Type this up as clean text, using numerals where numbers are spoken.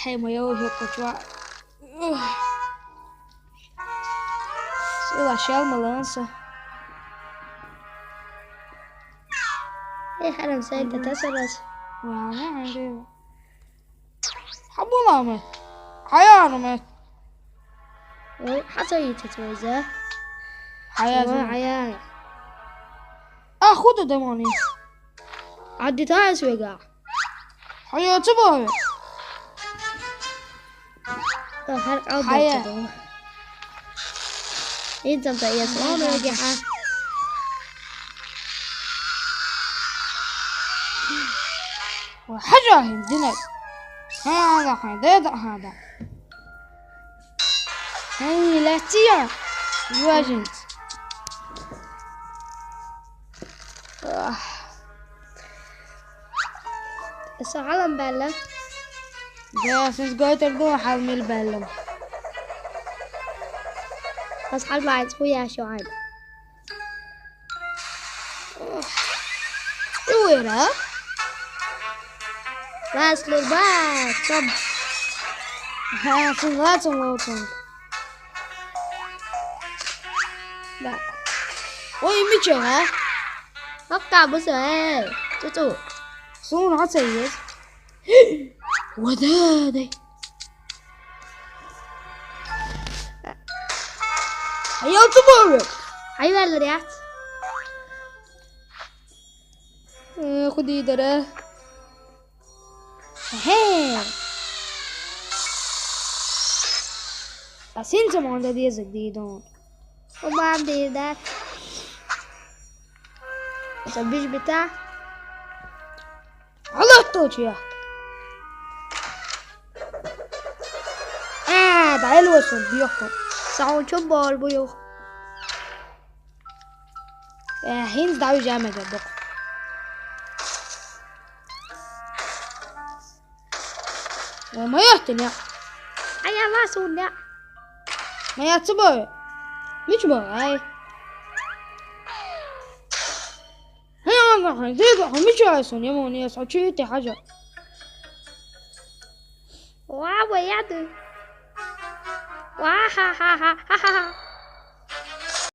hay mà yêu hiệp của chúa sei lá shell uma lança ايه حرام سيد تتسرس وانا عندي حبونا مات حيانا مات حصل تتوزع حياة عيان اخذ دموني عدي تايس وقع حياة تبوي فرق عودة حياة انت متأيس وانا وقع وحاجة هندنا هذا هذا هاي لا تيا واجنت السعالم بلا ده سنسقايت الدو حالمي البلم بس حال ما عايز خويا شو عاد ويرا بس للبات صب ها سنغات سنغوتن لا وي ميشا بقى بس ايه توتو صون عسيس ودادي هيا تبارك ايوه اللي ريحت خدي درا هي أسين زمان ده دي جديدون وما عندي ده البيش بتاع على التوجيه ده الوصل بيخو ساعون شبال بيو هين دعوي جامد الدق وما يهتني ايا ما سونا ما يعتبر مش بقى هي أنا هيدا مش عايزون يموني يسعى شيء حاجة واو يا دو واه ها ها ها ها